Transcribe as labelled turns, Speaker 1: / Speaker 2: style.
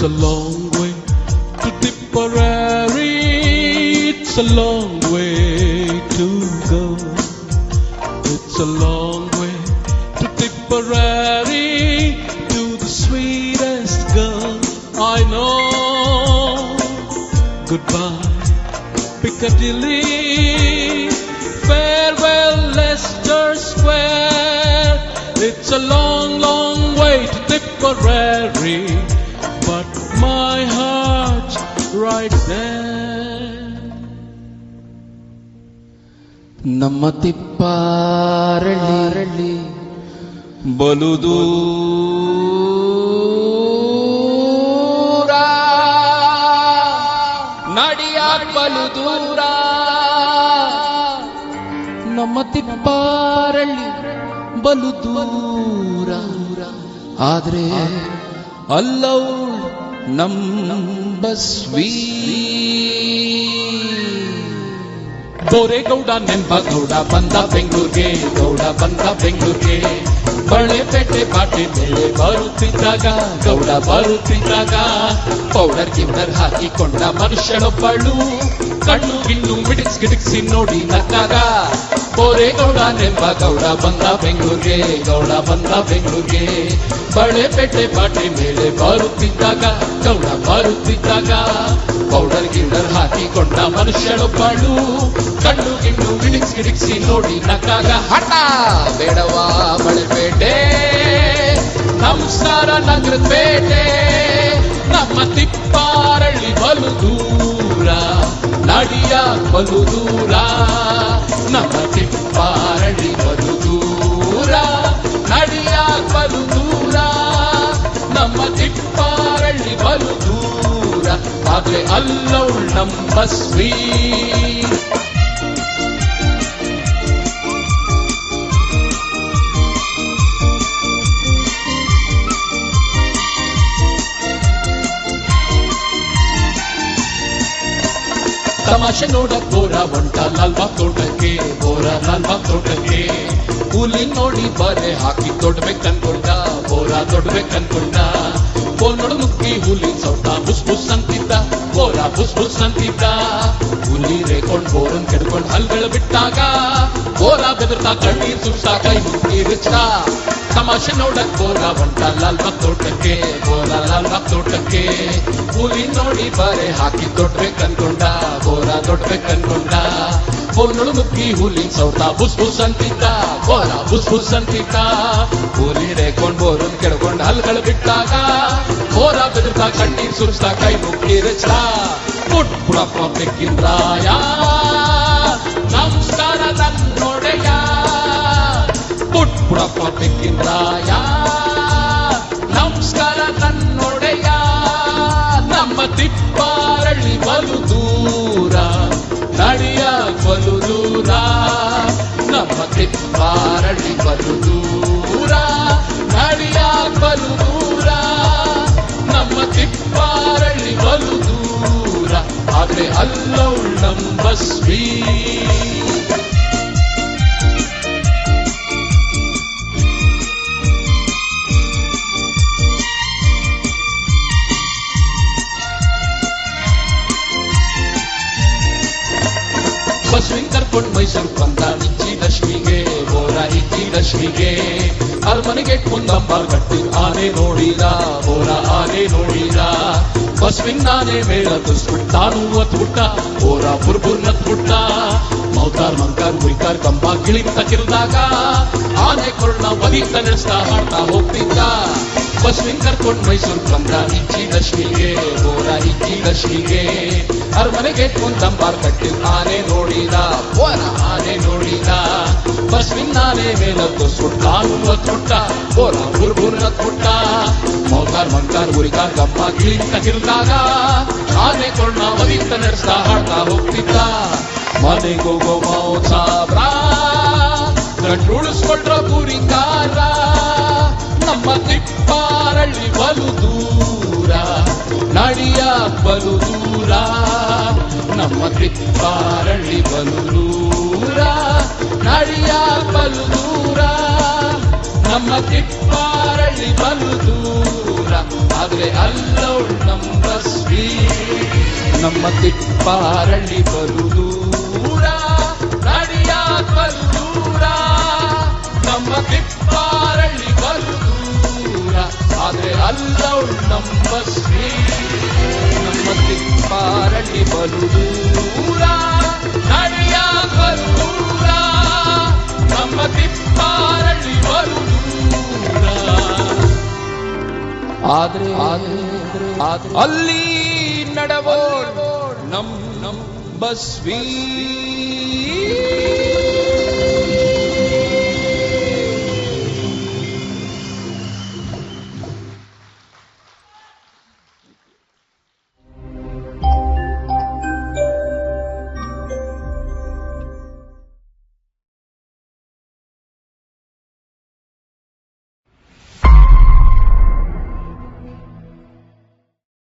Speaker 1: a long way to Tipperary, it's a long way to go. It's a long way to Tipperary, to the sweetest girl I know. Goodbye, Piccadilly, farewell, Leicester Square. It's a long, long way to Tipperary, but my heart's right there.
Speaker 2: ನಮ್ಮ ತಿಪ್ಪಾರಳ್ಳಿ ಬಲು ದೂರ, ನಡಿಯಾಕ ಬಲು ದೂರ. ನಮ್ಮ ತಿಪ್ಪಾರಳ್ಳಿ ಬಲು ದೂರ, ಆದ್ರೆ ಅಲ್ಲವಳು ನಂಬಸ್ವೀ.
Speaker 1: ಬೋರೇಗೌಡ ನೆಂಪಗೌಡ ಬಂದ ಬೆಂಗಳೂರಿಗೆ, ಗೌಡ ಬಂದ ಬೆಂಗಳೂರಿಗೆ. ಬಳೆಪೇಟೆ ಬಾಟೆ ಮೇಲೆ ಬರುತ್ತಿದ್ದಾಗ, ಗೌಡ ಬರುತ್ತಿದ್ದಾಗ, ಪೌಡರ್ ಗಿನ್ನರ್ ಹಾಕಿಕೊಂಡ ಮನುಷ್ಯನೊಬ್ಬಳು ಕಣ್ಣು ಗಿಣ್ಣು ಮಿಡಿಕ್ಸ್ ಗಿಡಿಕ್ಸಿ ನೋಡಿ ನಕ್ಕಾಗ. ಬೋರೇಗೌಡ ನೆಂಪಗೌಡ ಬಂದ ಬೆಂಗಳೂರಿಗೆ, ಗೌಡ ಬಂದ ಬೆಂಗಳೂರಿಗೆ. ಬಳೆಪೇಟೆ ಬಾಟೆ ಮೇಲೆ ಬರುತ್ತಿದ್ದಾಗ, ಗೌಡ ಬರುತ್ತಿದ್ದಾಗ, ಪೌಡರ್ ಗಿನ್ನರ್ ಹಾಕಿಕೊಂಡ ಮನುಷ್ಯನೊಬ್ಬಳು ಕಣ್ಣು ಗಿಣ್ಣು ಗಿಡಿಕ್ಸ್ ಗಿಡಿಕ್ಸಿ ನೋಡಿ ನಕ್ಕಾಗ. ಹಠ ಬೇಡವಾ ಬಳೆಪೇಟೆ, ನಮಸ್ಕಾರ ನಗರದ ಪೇಟೆ. ನಮ್ಮ ತಿಪ್ಪಾರಳ್ಳಿ ಬಲು ದೂರ, ನಡಿಯ ಬಲು ದೂರ. ನಮ್ಮ ತಿಪ್ಪಾರಳ್ಳಿ ಬಲು ದೂರ, ನಡಿಯ ಬಲು ದೂರ. ನಮ್ಮ ತಿಪ್ಪಾರಳ್ಳಿ ಬಲು ದೂರ, ಆದ್ರೆ ಅಲ್ಲವಳು ನಂಬಸ್ವೀ. ತಮಾಷೆ ನೋಡಕ್ ಬೋರ ಒಂಟ ಲಾಲ್ಬಾಗ್ ತೋಟಕ್ಕೆ, ಬೋರ ಲಾಲ್ಬಾಗ್ ತೋಟಕ್ಕೆ. ಹುಲಿ ನೋಡಿ ಬರೆ ಹಾಕಿ ತೊಡ್ಬೇಕನ್ಕೊಂಡ, ಬೋರ ತೊಡ್ಬೇಕನ್ಕೊಂಡ. ಬೋರ್ ನೋಡು ನುಗ್ಗಿ ಹುಲಿ ಸೌಟ ಬುಸ್ ಬುಸ್ ಅಂತಿದ್ದ, ಬೋರ ಬುಸ್ ಬುಸ್ ಅಂತಿದ್ದ. ಹುಲಿ ರೇಕೊಂಡ್ ಬೋರನ್ ಕೆಡ್ಕೊಂಡ್ ಹಲ್ಗಳು ಬಿಟ್ಟಾಗ, ಬೋರ ಬೆದರ್ತಾ ಕಣ್ಣೀರ್ ಸುಡ್ತಾ ಕೈ ಮುಟ್ಟಿ ಬಿಚ್ಚ. ತಮಾಷೆ ನೋಡಕ್ ಬೋರ ಒಂಟ ಲಾಲ್ಬಾಗ್ ತೋಟಕ್ಕೆ, ಬೋರ ಲಾಲ್ಬಾಗ್ ತೋಟಕ್ಕೆ. ಹುಲಿ ನೋಡಿ ಬರೆ ಹಾಕಿ ತೊಡ್ಬೇಕನ್ಕೊಂಡ, ಬೋರ ತೊಡ್ಬೇಕನ್ಕೊಂಡ. ಬೋರ್ನೊಳು ನುಗ್ಗಿ ಹುಲಿ ಸೌಟ ಬುಸ್ ಬುಸ್ ಅಂತಿದ್ದ, ಬೋರ ಬುಸ್ ಬುಸ್ ಅಂತಿದ್ದ. ಹುಲಿ ರೇಕೊಂಡ್ ಬೋರನ್ ಕೆಡ್ಕೊಂಡ್ ಹಲ್ಗಳು ಬಿಟ್ಟಾಗ, ಬೋರ ಬೆದರ್ತಾ ಕಣ್ಣೀರ್ ಸುರಿಸ್ತಾ ಕೈ ಮುಗ್ಗಿ ರಚ. ಪುಟ್ಪುಡಪ್ಪ ಬೆಕ್ಕಿಂದ್ರಾಯ, ನಮಸ್ಕಾರ ನನ್ನೊಡೆಯ. ಪುಟ್ಪುಡಪ್ಪ ಬೆಕ್ಕಿಂದ್ರಾಯ, ನಮಸ್ಕಾರ ನನ್ನೊಡೆಯ. ನಮ್ಮ ತಿಪ್ಪಾರಳ್ಳಿ ಬಲು ದೂರ, ನಡಿಯ ಬಲು ದೂರ. ನಮ್ಮ ತಿಪ್ಪಾರಳ್ಳಿ ಬಲು ದೂರ, ನಡಿಯ ಬಲು ದೂರ. ನಮ್ಮ ತಿಪ್ಪಾರಳ್ಳಿ ಬಲು ದೂರ, ಆದ್ರೆ ಅಲ್ಲವಳು ನಂಬಸ್ವೀ. ಬಸ್ವಿಂಗ್ ಕರ್ಕೊಂಡು ಮೈಸೂರು ಬಂದ ಇಚ್ಚಿ ದಶಮಿಗೆ, ಬೋರ ಇಚ್ಚಿ ದಶಮಿಗೆ. ಅರಮನೆಗೆ ಮುಂದಂಬಾರ್ ಕಟ್ಟಿ ಆನೆ ನೋಡಿದ, ಬೋರ ಆನೆ ನೋಡಿದ. ಬಸ್ವಿಂಗ್ ನಾನೇ ಮೇಳ ತುಸ್ಬಿಟ್ಟು ತಾನು ಒತ್ಬಿಟ್ಟ, ಬೋರ ಬುರ್ಬುರ್ ನತ್ಬಿಟ್ಟ. ಮೌತಾರ್ ಮಂಕಾರ್ ಹುಯ್ಕಾರ್ ಕಂಬ ಗಿಳಿಂತ ಕಿರಿದಾಗ, ಆನೆ ಕೊರಳ ಬದೀತ ನಡೆಸ್ತಾ ಹಾಡ್ತಾ ಹೋಗ್ತಿದ್ದ. ಬಸ್ವಿಂಗ್ ಕರ್ಕೊಂಡು ಮೈಸೂರು ಬಂದ ಇಚ್ಚಿ ದಶಮಿಗೆ, ಬೋರ ಇಚ್ಚಿ ದಶಮಿಗೆ. ಅರಮನೆಗೆ ಮುಂದಂಬಾರ್ ಕಟ್ಟಿ ಆನೆ ನೋಡಿದ, ಬೋರ ಆನೆ ನೋಡಿದ. ಬಸ್ವಿಂಗ್ ನಾನೇ ಮೇಲ ತುಸ್ಬಿಟ್ಟು ತಾನು ಒತ್ಬಿಟ್ಟ, ಬೋರ ಬುರ್ಬುರ್ ನತ್ಬಿಟ್ಟ. ಮೌತಾರ್ ಮಂಕಾರ್ ಹುಯ್ಕಾರ್ ಕಂಬ ಗಿಳಿಂತ ಕಿರಿದಾಗ, ಆನೆ ಕೊರಳ ಬದೀತ ನಡೆಸ್ತಾ ಹಾಡ್ತಾ ಹೋಗ್ತಿದ್ದ. ಮನೆಗೋಗೋ ಮಾವೋತ್ ಸಾಬ್ರ, ಗಂಟುಳಿಸ್ಕೊಳ್ರ ಪೂರಿಂಗಾರ. ನಮ್ಮ ತಿಪ್ಪಾರಳ್ಳಿ ಬಲು ದೂರ, ನಡಿಯ ಬಲು ದೂರ. ನಮ್ಮ ತಿಪ್ಪಾರಳ್ಳಿ ಬಲು ದೂರ, ನಡಿಯ ಬಲು ದೂರ. ನಮ್ಮ ತಿಪ್ಪಾರಳ್ಳಿ ಬಲು ದೂರ, ಆದ್ರೆ ಅಲ್ಲವಳು ನಮ್ಮ ಬಸ್ವಿ. ನಮ್ಮ ತಿಪ್ಪಾರಳ್ಳಿ ಬಲು ದೂರ, ನಡಿಯಾಕ್ ಬಲು ದೂರ. ನಮ್ಮ ತಿಪ್ಪಾರಳ್ಳಿ ಬಲು ದೂರ, ಆದ್ರೆ ಅಲ್ಲವಳು ನಮ್ಮ ಬಸ್ವಿ. ನಮ್ಮ ತಿಪ್ಪಾರಳ್ಳಿ ಬಲು ದೂರ, ನಡಿಯಾಕ್ ಬಲು ದೂರ. ನಮ್ಮ ತಿಪ್ಪಾರಳ್ಳಿ ಬಲು ದೂರ, ಆದ್ರೆ ಅಲ್ಲಿ ನಡವೋ ನಮ್ ಬಸ್ವಿ.